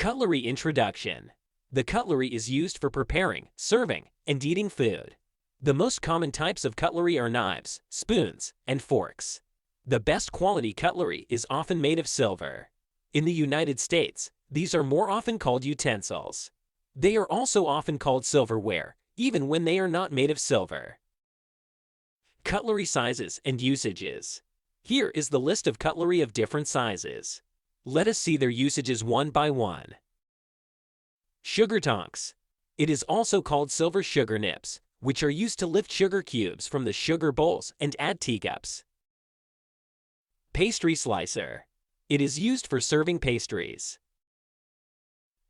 Cutlery introduction. The cutlery is used for preparing, serving, and eating food. The most common types of cutlery are knives, spoons, and forks. The best quality cutlery is often made of silver. In the United States, these are more often called utensils. They are also often called silverware, even when they are not made of silver. Cutlery sizes and usages. Here is the list of cutlery of different sizes. Let us see their usages one by one. Sugar tongs. It is also called silver sugar nips, which are used to lift sugar cubes from the sugar bowls and add teacups. Pastry slicer. It is used for serving pastries.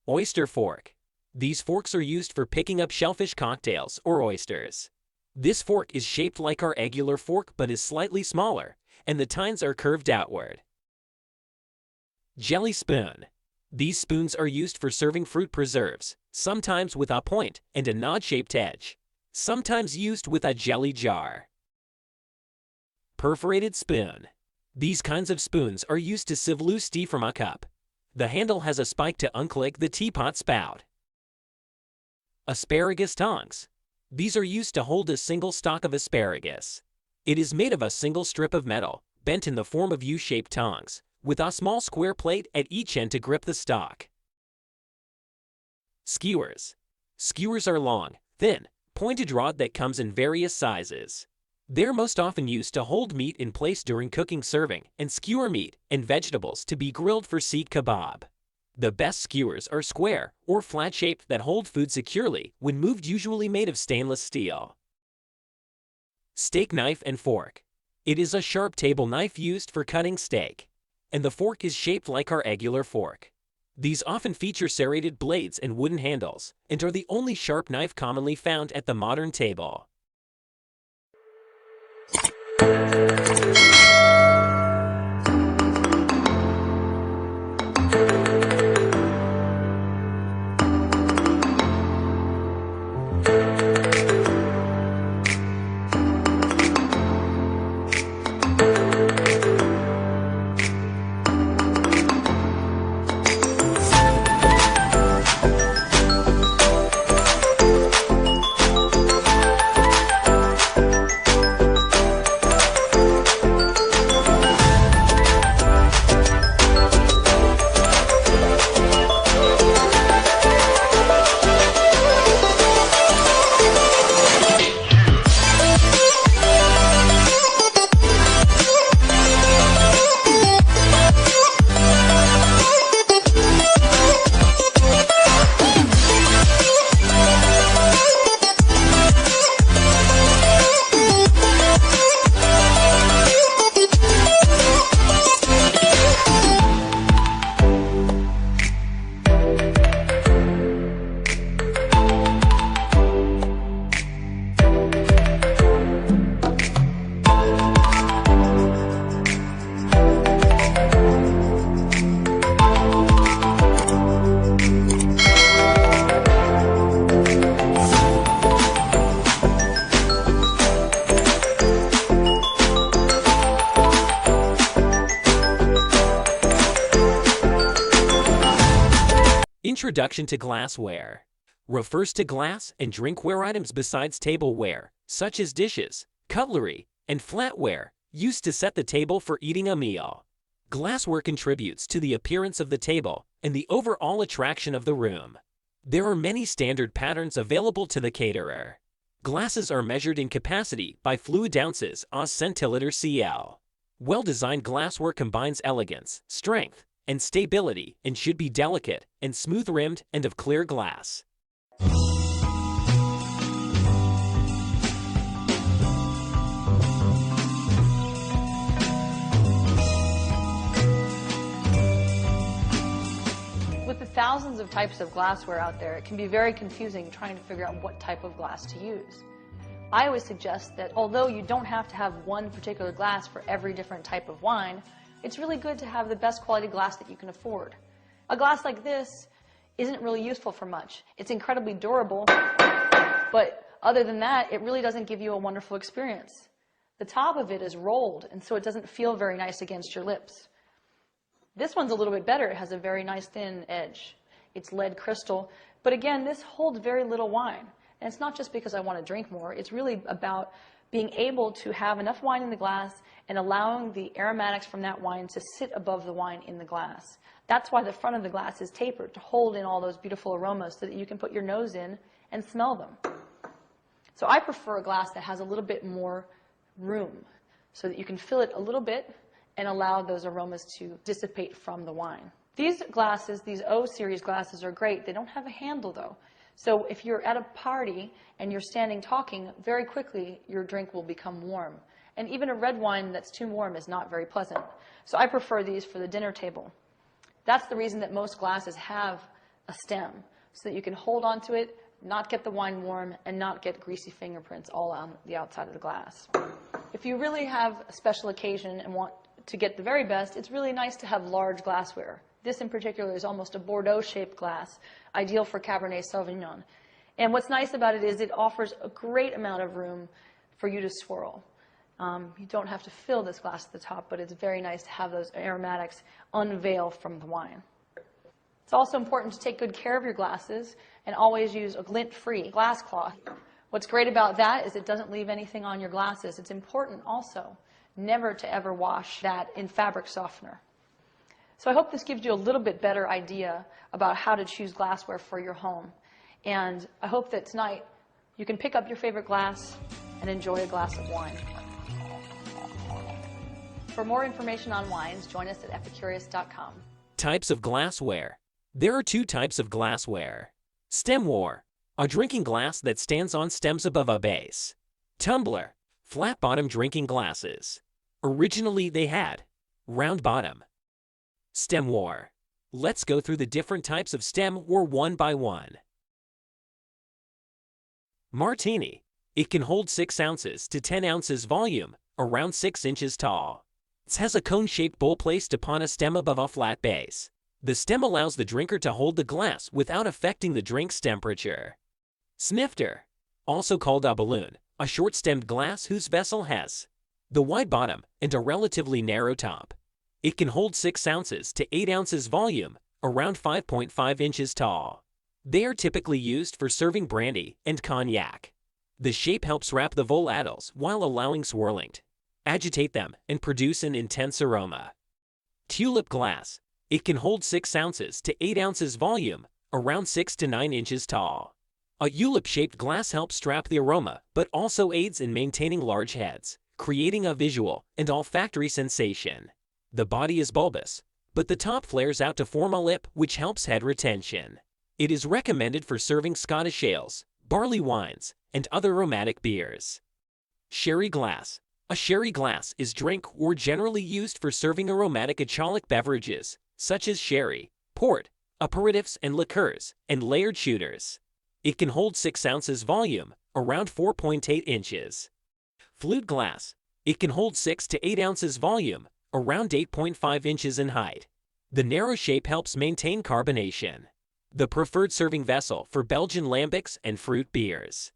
Oyster fork. These forks are used for picking up shellfish cocktails or oysters. This fork is shaped like our regular fork but is slightly smaller, and the tines are curved outward. Jelly spoon. These spoons are used for serving fruit preserves, sometimes with a point and a nod-shaped edge, sometimes used with a jelly jar. Perforated spoon. These kinds of spoons are used to sieve loose tea from a cup. The handle has a spike to unclip the teapot spout. Asparagus tongs. These are used to hold a single stalk of asparagus. It is made of a single strip of metal, bent in the form of U-shaped tongs, with a small square plate at each end to grip the stalk. Skewers. Skewers are long, thin, pointed rod that comes in various sizes. They're most often used to hold meat in place during cooking, serving, and skewer meat and vegetables to be grilled for seekh kebab. The best skewers are square or flat-shaped that hold food securely when moved, usually made of stainless steel. Steak knife and fork. It is a sharp table knife used for cutting steak, and the fork is shaped like our regular fork. These often feature serrated blades and wooden handles, and are the only sharp knife commonly found at the modern table. Introduction to glassware. Refers to glass and drinkware items besides tableware, such as dishes, cutlery, and flatware, used to set the table for eating a meal. Glassware contributes to the appearance of the table and the overall attraction of the room. There are many standard patterns available to the caterer. Glasses are measured in capacity by fluid ounces as centiliter cl. Well-designed glassware combines elegance, strength, and stability, and should be delicate and smooth-rimmed and of clear glass. With the thousands of types of glassware out there, it can be very confusing trying to figure out what type of glass to use. I always suggest that although you don't have to have one particular glass for every different type of wine, it's really good to have the best quality glass that you can afford. A glass like this isn't really useful for much. It's incredibly durable, but other than that, it really doesn't give you a wonderful experience. The top of it is rolled, and so it doesn't feel very nice against your lips. This one's a little bit better. It has a very nice thin edge. It's lead crystal. But again, this holds very little wine. And it's not just because I want to drink more. It's really about being able to have enough wine in the glass and allowing the aromatics from that wine to sit above the wine in the glass. That's why the front of the glass is tapered, to hold in all those beautiful aromas so that you can put your nose in and smell them. So I prefer a glass that has a little bit more room so that you can fill it a little bit and allow those aromas to dissipate from the wine. These glasses, these O series glasses, are great. They don't have a handle though. So if you're at a party and you're standing talking, very quickly your drink will become warm. And even a red wine that's too warm is not very pleasant. So I prefer these for the dinner table. That's the reason that most glasses have a stem, so that you can hold onto it, not get the wine warm, and not get greasy fingerprints all on the outside of the glass. If you really have a special occasion and want to get the very best, it's really nice to have large glassware. This in particular is almost a Bordeaux-shaped glass, ideal for Cabernet Sauvignon. And what's nice about it is it offers a great amount of room for you to swirl. You don't have to fill this glass at the top, but it's very nice to have those aromatics unveil from the wine. It's also important to take good care of your glasses and always use a lint-free glass cloth. What's great about that is it doesn't leave anything on your glasses. It's important also never to ever wash that in fabric softener. So I hope this gives you a little bit better idea about how to choose glassware for your home. And I hope that tonight you can pick up your favorite glass and enjoy a glass of wine. For more information on wines, join us at epicurious.com. Types of glassware. There are two types of glassware. Stemware, a drinking glass that stands on stems above a base. Tumbler, flat-bottom drinking glasses. Originally they had round bottom. Stemware. Let's go through the different types of stemware one by one. Martini. It can hold 6 ounces to 10 ounces volume, around 6 inches tall. It has a cone-shaped bowl placed upon a stem above a flat base. The stem allows the drinker to hold the glass without affecting the drink's temperature. Snifter. Also called a balloon, a short-stemmed glass whose vessel has the wide bottom and a relatively narrow top. It can hold 6 ounces to 8 ounces volume, around 5.5 inches tall. They are typically used for serving brandy and cognac. The shape helps wrap the volatiles while allowing swirling to agitate them and produce an intense aroma. Tulip glass. It can hold 6 ounces to 8 ounces volume, around 6 to 9 inches tall. A tulip-shaped glass helps strap the aroma, but also aids in maintaining large heads, creating a visual and olfactory sensation. The body is bulbous, but the top flares out to form a lip, which helps head retention. It is recommended for serving Scottish ales, barley wines, and other aromatic beers. Sherry glass. A sherry glass is drink or generally used for serving aromatic alcoholic beverages, such as sherry, port, aperitifs and liqueurs, and layered shooters. It can hold 6 ounces volume, around 4.8 inches. Flute glass. It can hold 6 to 8 ounces volume, around 8.5 inches in height. The narrow shape helps maintain carbonation. The preferred serving vessel for Belgian lambics and fruit beers.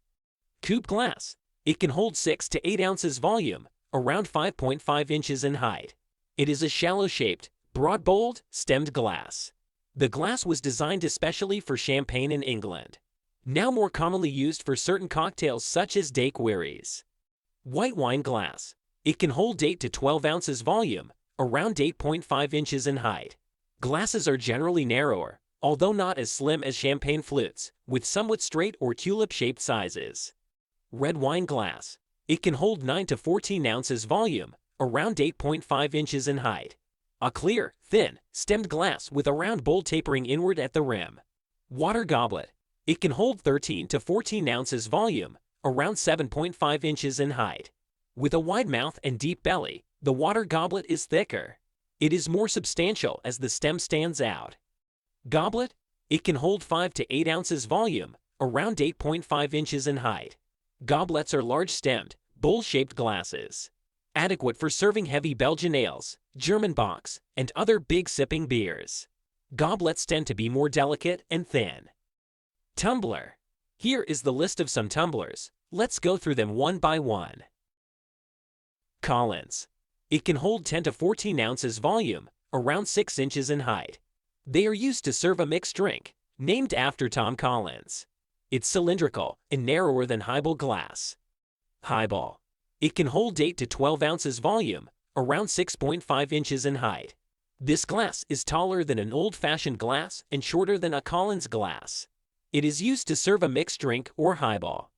Coupe glass. It can hold 6 to 8 ounces volume, around 5.5 inches in height. It is a shallow-shaped, broad-bowled, stemmed glass. The glass was designed especially for champagne in England. Now more commonly used for certain cocktails such as daiquiris. White wine glass. It can hold 8 to 12 ounces volume, around 8.5 inches in height. Glasses are generally narrower, although not as slim as champagne flutes, with somewhat straight or tulip-shaped sizes. Red wine glass. It can hold 9 to 14 ounces volume, around 8.5 inches in height. A clear, thin, stemmed glass with a round bowl tapering inward at the rim. Water goblet. It can hold 13 to 14 ounces volume, around 7.5 inches in height. With a wide mouth and deep belly, the water goblet is thicker. It is more substantial as the stem stands out. Goblet. It can hold 5 to 8 ounces volume, around 8.5 inches in height. Goblets are large-stemmed, bowl-shaped glasses. Adequate for serving heavy Belgian ales, German bocks, and other big sipping beers. Goblets tend to be more delicate and thin. Tumbler. Here is the list of some tumblers. Let's go through them one by one. Collins. It can hold 10 to 14 ounces volume, around 6 inches in height. They are used to serve a mixed drink, Named after Tom Collins. It's cylindrical and narrower than highball glass. Highball. It can hold 8 to 12 ounces volume, around 6.5 inches in height. This glass is taller than an old-fashioned glass and shorter than a Collins glass. It is used to serve a mixed drink or highball.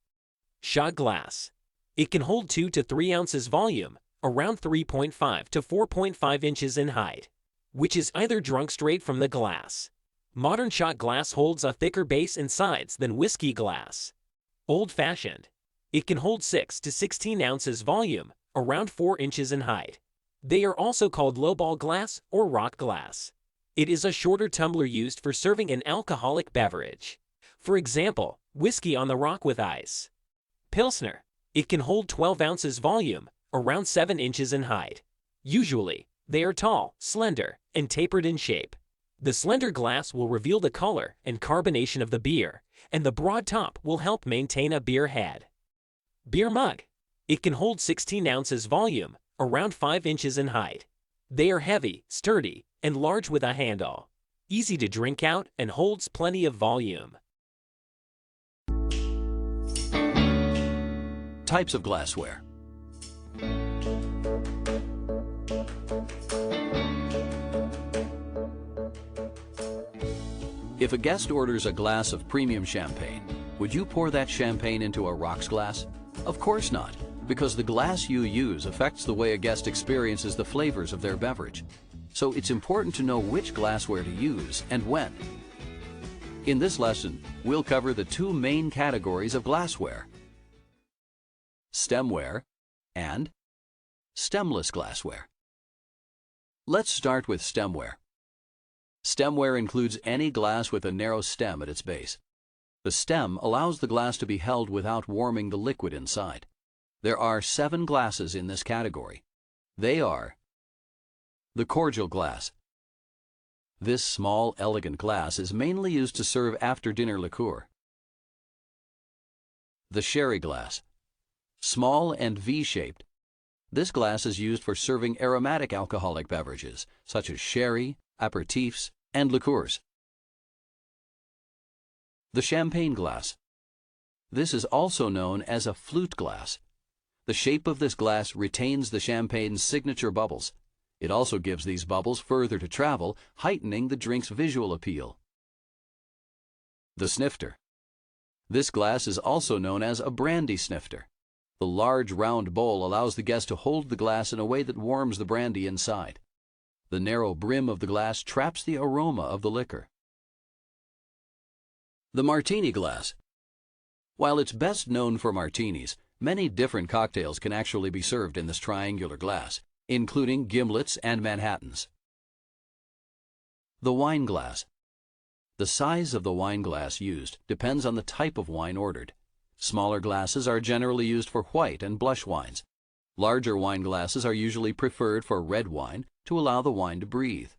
Shot glass. It can hold 2 to 3 ounces volume, around 3.5 to 4.5 inches in height, which is either drunk straight from the glass. Modern shot glass holds a thicker base and sides than whiskey glass. Old-fashioned. It can hold 6 to 16 ounces volume, around 4 inches in height. They are also called lowball glass or rock glass. It is a shorter tumbler used for serving an alcoholic beverage. For example, whiskey on the rock with ice. Pilsner. It can hold 12 ounces volume, around 7 inches in height. Usually, they are tall, slender, and tapered in shape. The slender glass will reveal the color and carbonation of the beer, and the broad top will help maintain a beer head. Beer mug. It can hold 16 ounces volume, around 5 inches in height. They are heavy, sturdy, and large with a handle. Easy to drink out and holds plenty of volume. Types of glassware. If a guest orders a glass of premium champagne, would you pour that champagne into a rocks glass? Of course not, because the glass you use affects the way a guest experiences the flavors of their beverage. So it's important to know which glassware to use and when. In this lesson, we'll cover the two main categories of glassware: stemware and stemless glassware. Let's start with stemware. Stemware includes any glass with a narrow stem at its base. The stem allows the glass to be held without warming the liquid inside. There are 7 glasses in this category. They are: the cordial glass. This small, elegant glass is mainly used to serve after-dinner liqueur. The sherry glass. Small and V-shaped. This glass is used for serving aromatic alcoholic beverages, such as sherry, aperitifs, and liqueurs. The champagne glass. This is also known as a flute glass. The shape of this glass retains the champagne's signature bubbles. It also gives these bubbles further to travel, heightening the drink's visual appeal. The snifter. This glass is also known as a brandy snifter. The large round bowl allows the guest to hold the glass in a way that warms the brandy inside. The narrow brim of the glass traps the aroma of the liquor. The martini glass. While it's best known for martinis, many different cocktails can actually be served in this triangular glass, including gimlets and Manhattans. The wine glass. The size of the wine glass used depends on the type of wine ordered. Smaller glasses are generally used for white and blush wines. Larger wine glasses are usually preferred for red wine to allow the wine to breathe.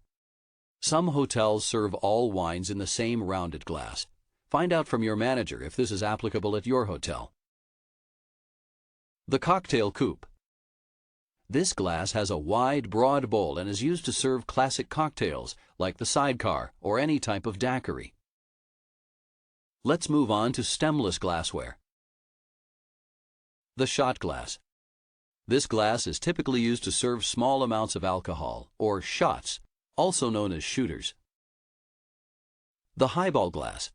Some hotels serve all wines in the same rounded glass. Find out from your manager if this is applicable at your hotel. The cocktail coupe. This glass has a wide, broad bowl and is used to serve classic cocktails like the sidecar or any type of daiquiri. Let's move on to stemless glassware. The shot glass. This glass is typically used to serve small amounts of alcohol, or shots, also known as shooters. The highball glass.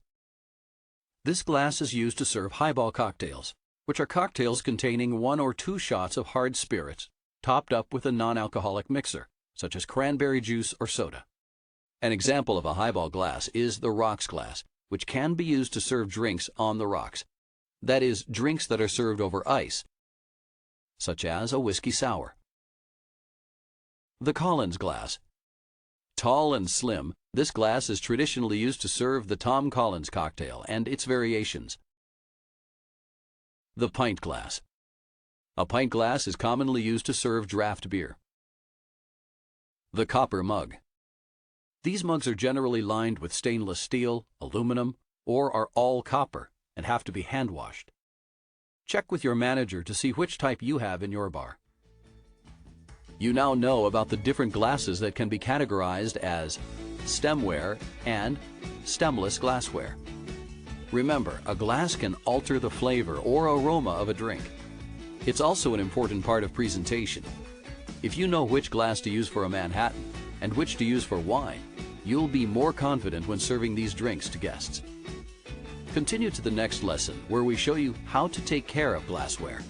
This glass is used to serve highball cocktails, which are cocktails containing 1 or 2 shots of hard spirits, topped up with a non-alcoholic mixer, such as cranberry juice or soda. An example of a highball glass is the rocks glass, which can be used to serve drinks on the rocks. That is, drinks that are served over ice, such as a whiskey sour. The Collins glass. Tall and slim, this glass is traditionally used to serve the Tom Collins cocktail and its variations. The pint glass. A pint glass is commonly used to serve draft beer. The copper mug. These mugs are generally lined with stainless steel, aluminum, or are all copper and have to be hand-washed. Check with your manager to see which type you have in your bar. You now know about the different glasses that can be categorized as stemware, and stemless glassware. Remember, a glass can alter the flavor or aroma of a drink. It's also an important part of presentation. If you know which glass to use for a Manhattan and which to use for wine, you'll be more confident when serving these drinks to guests. Continue to the next lesson where we show you how to take care of glassware.